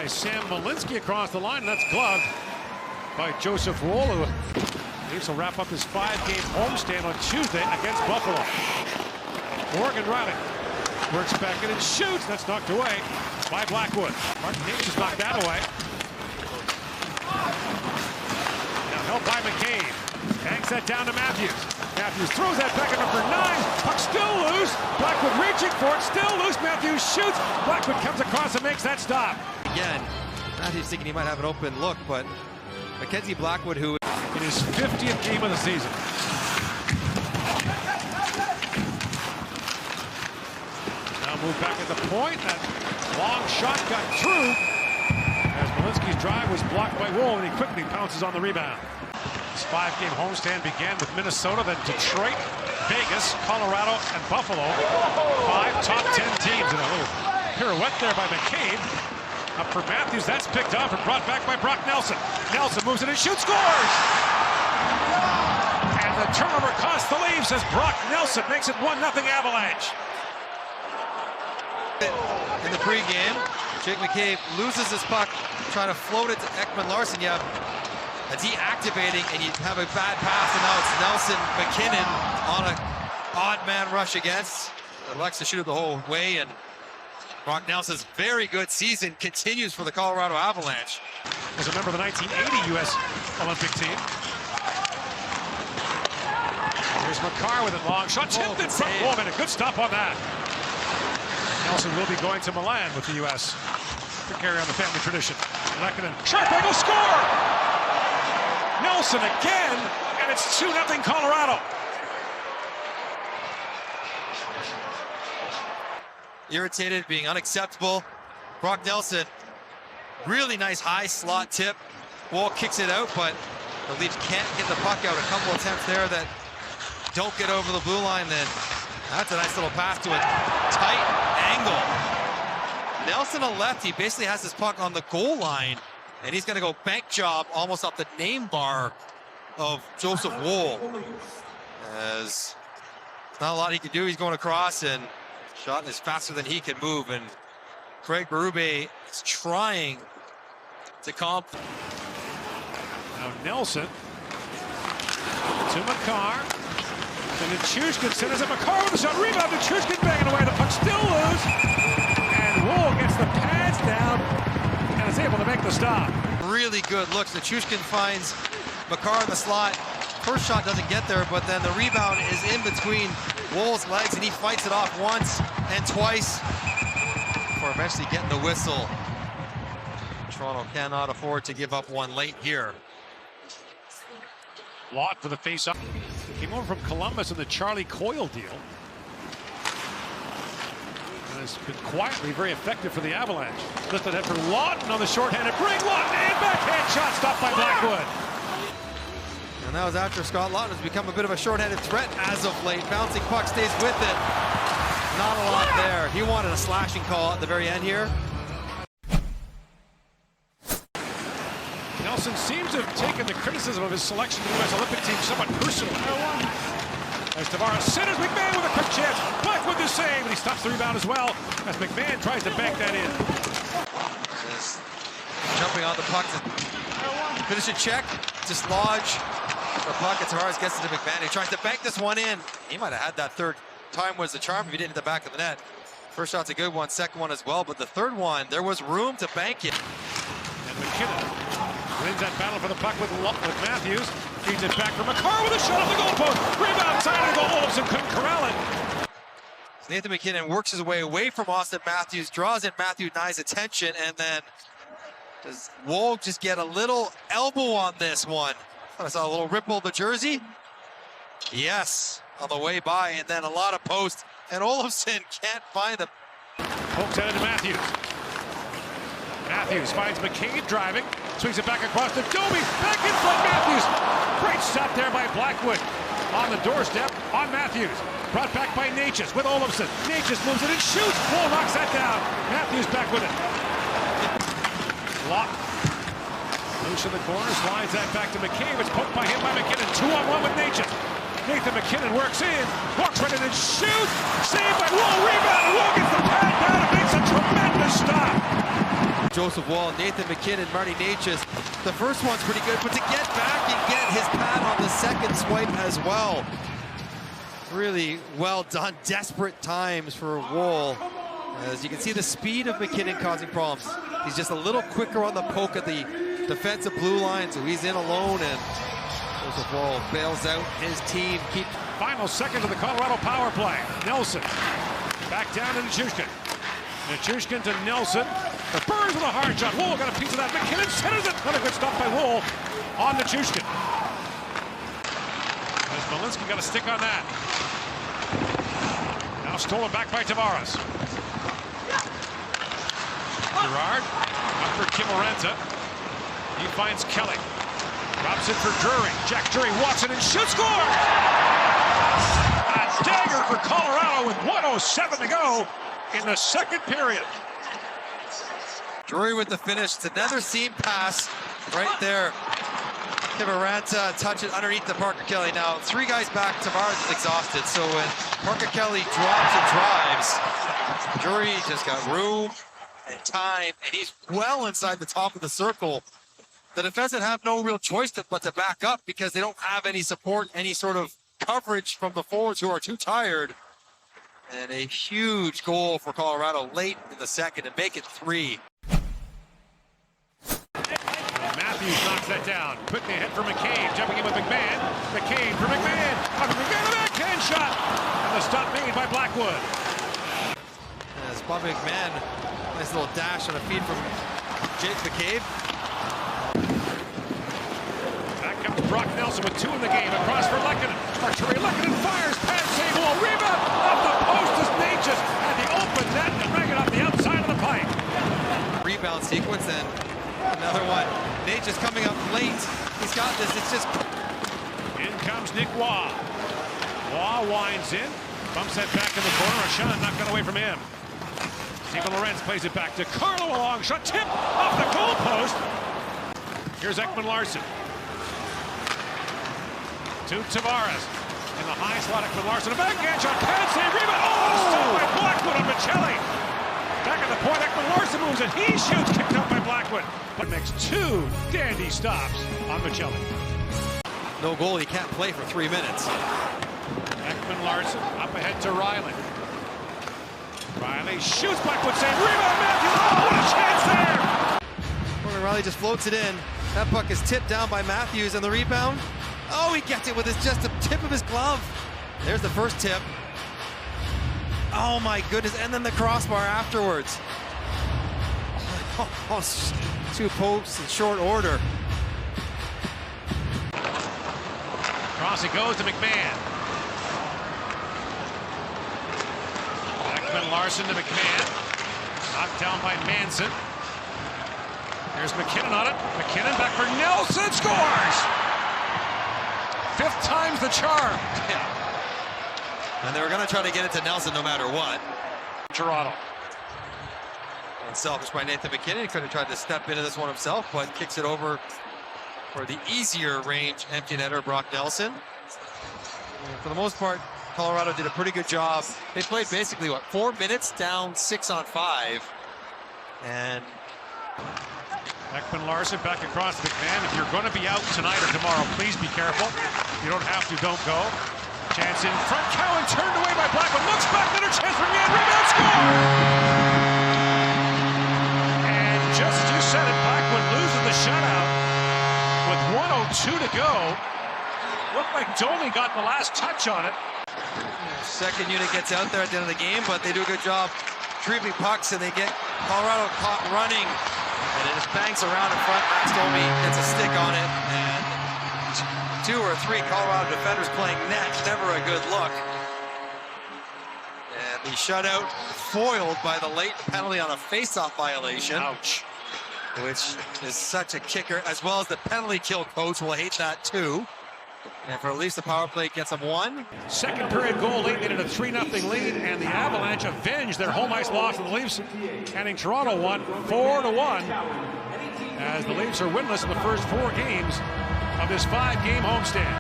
by Sam Malinsky across the line. That's gloved by Joseph Wohl. Leafs will wrap up his 5-game homestand on Tuesday against Buffalo. Morgan Riley works back in and shoots. That's knocked away by Blackwood. Martin Hicks has knocked that away. Now helped by McCabe. Hangs that down to Matthews. Matthews throws that back at number 9. Puck still loose. Blackwood reaching for it. Still loose. Matthews shoots. Blackwood comes across and makes that stop. Again, Matthews thinking he might have an open look, but Mackenzie Blackwood, who in his 50th game of the season. Now move back at the point. That long shot got through as Malinsky's drive was blocked by Wohl, and he quickly pounces on the rebound. This 5-game homestand began with Minnesota, then Detroit, Vegas, Colorado, and Buffalo. 5 top 10 teams, and a little pirouette there by McCabe. Up for Matthews, that's picked up and brought back by Brock Nelson. Nelson moves it and shoots, scores! And the turnover costs the Leafs as Brock Nelson makes it 1-0 Avalanche. In the pregame, Jake McCabe loses his puck, trying to float it to Ekman-Larsson. Yeah, it's deactivating, and you have a bad pass, and now it's Nelson McKinnon on an odd man rush against. Elects to shoot it the whole way, and Brock Nelson's very good season continues for the Colorado Avalanche. Was a member of the 1980 U.S. Olympic team. Here's Makar with a long shot, tipped in front. Oh, man, a good stop on that. Nelson will be going to Milan with the U.S. to carry on the family tradition. Lehkonen, sharp angle, score! Nelson again, and it's 2-0 Colorado. Irritated, being unacceptable. Brock Nelson, really nice high slot tip. Wohl kicks it out, but the Leafs can't get the puck out. A couple attempts there that don't get over the blue line. Then that's a nice little pass to a tight angle. Nelson, a lefty, basically has his puck on the goal line, and he's going to go bank job almost off the name bar of Joseph Wohl. As not a lot he can do. He's going across, and shot is faster than he can move, and Craig Berube is trying to comp. Now Nelson to Makar. And Nichushkin sends it. Makar with a shot. Rebound. Nichushkin banging away. The puck still loose. And Wohl gets the pads down and is able to make the stop. Really good looks. Nichushkin finds Makar in the slot. First shot doesn't get there, but then the rebound is in between Wohl's legs, and he fights it off once and twice before eventually getting the whistle. Toronto cannot afford to give up one late here. Lot for the face-up. Came over from Columbus in the Charlie Coyle deal. And has been quietly very effective for the Avalanche. Lifted head for Lawton on the shorthanded break. Lawton and backhand shot stopped by Blackwood. And that was after Scott Laughton has become a bit of a shorthanded threat as of late. Bouncing puck stays with it. Not a lot there. He wanted a slashing call at the very end here. Nelson seems to have taken the criticism of his selection to the U.S. Olympic team somewhat personally. As Tavares centers, McMahon with a quick chance. Blackwood the save, and he stops the rebound as well as McMahon tries to bank that in. Just jumping on the puck to finish a check, dislodge the puck, and Tavares gets it to McMahon. He tries to bank this one in. He might have had that third time was the charm if he didn't hit the back of the net. First shot's a good one, second one as well, but the third one, there was room to bank it. And McKinnon wins that battle for the puck with Matthews. Feeds it back for Makar with a shot off the goalpost. Rebound, side of the goal. Olofsson couldn't corral it. Nathan McKinnon works his way away from Austin Matthews, draws in Matthew Nye's attention, and then does Wohl just get a little elbow on this one? I saw a little ripple of the jersey. Yes, on the way by, and then a lot of post, and Olofsson can't find the... Pokes out into Matthews. Matthews finds McCabe driving, swings it back across to Doby, back in front, Matthews. Great stop there by Blackwood. On the doorstep, on Matthews. Brought back by Natchez with Olofsson. Natchez moves it and shoots. Wohl knocks that down. Matthews back with it. Lock. Loose in the corner, slides that back to McCabe. It's poked by him by McKinnon. 2-on-1 with Natchez. Nathan McKinnon works in, walks right in and shoots. Saved by Wohl, rebound. Wohl gets the pad down and makes a tremendous stop. Joseph Wall, Nathan McKinnon, Marty Natchez. The first one's pretty good, but to get back and get his pad on the second swipe as well. Really well done. Desperate times for Wall. As you can see, the speed of McKinnon causing problems. He's just a little quicker on the poke at the defensive blue line, so he's in alone, and Joseph Wall bails out his team. Final second of the Colorado power play. Nelson back down to Nichushkin. Nichushkin to Nelson. The Burns with a hard shot. Wool got a piece of that. McKinnon centers it. Another good stop by Wool on Nichushkin. As Malinsky got a stick on that. Now stolen back by Tavares. Gerard up for Kimorenta. He finds Kelly. Drops it for Drury. Jack Drury walks it and shoots. Score! A dagger for Colorado with 1:07 to go in the second period. Drury with the finish. It's another seam pass right there. Kimorenta touch it underneath the Parker Kelly. Now, three guys back. Tavares is exhausted. So when Parker Kelly drops and drives, Drury just got room and time, and he's well inside the top of the circle. The defensemen have no real choice but to back up because they don't have any support, any sort of coverage from the forwards who are too tired. And a huge goal for Colorado late in the second to make it 3. Matthews knocks that down. Quickly ahead for McCabe. Jumping in with McMahon. McCabe for McMahon. McMahon, a backhand shot. And the stop made by Blackwood. As Bobby McMahon, nice little dash on a feed from Jake McCabe. Back comes Brock Nelson with 2 in the game. Across for Lehkonen. Arturi Lehkonen fires. Pad save. Wall rebound. Off the post is Natchez. And the open net to bring it off the outside of the pipe. Rebound sequence and another one. Natchez coming up late. He's got this. It's just... In comes Nick Waugh. Waugh winds in. Bumps that back in the corner. Rashawn not got away from him. Steven Lorenz plays it back to Carlo. A long shot. Tip off the goal post. Here's Ekman Larsson. To Tavares. In the high slot, Ekman Larsson. A backhand shot. Pad save. Rebound. Oh, stopped by Blackwood on Michelli. Back at the point, Ekman Larsson moves and he shoots. Kicked out by Blackwood. But makes 2 dandy stops on Michelli. No goal. He can't play for 3 minutes. Ekman Larsson up ahead to Riley. Riley shoots, Blackwood save. Rebound, Matthews. Oh, what a chance there! Morgan Riley just floats it in. That puck is tipped down by Matthews, and the rebound. Oh, he gets it with just the tip of his glove. There's the first tip. Oh my goodness, and then the crossbar afterwards. Oh, 2 posts in short order. Cross it goes to McMahon. Ekman Larsson to McMahon. Knocked down by Manson. Here's McKinnon on it. McKinnon back for Nelson. Scores! 5th time's the charm. Yeah. And they were going to try to get it to Nelson no matter what. Toronto. Unselfish by Nathan McKinnon. He could have tried to step into this one himself, but kicks it over for the easier range empty netter, Brock Nelson. And for the most part, Colorado did a pretty good job. They played basically, 4 minutes down 6 on 5. And Ekman Larsson back across McMahon. If you're going to be out tonight or tomorrow, please be careful. If you don't have to, don't go. Chance in front. Cowan turned away by Blackwood. Looks back. Another chance for McMahon. Rebound. Score! And just as you said it, Blackwood loses the shutout with 1:02 to go. Looked like Domi got the last touch on it. Second unit gets out there at the end of the game, but they do a good job retrieving pucks, and they get Colorado caught running. And it just bangs around in front. Max Domi gets a stick on it, and 2 or 3 Colorado defenders playing net. Never a good look. And the shutout foiled by the late penalty on a face-off violation. Ouch. Which is such a kicker, as well as the penalty kill coach will hate that too. And for at least the power play gets them 1. Second period goal late, made it a 3-0 lead, and the Avalanche avenged their home ice loss to the Leafs, handing Toronto 4-1, as the Leafs are winless in the first 4 games of this 5-game homestand.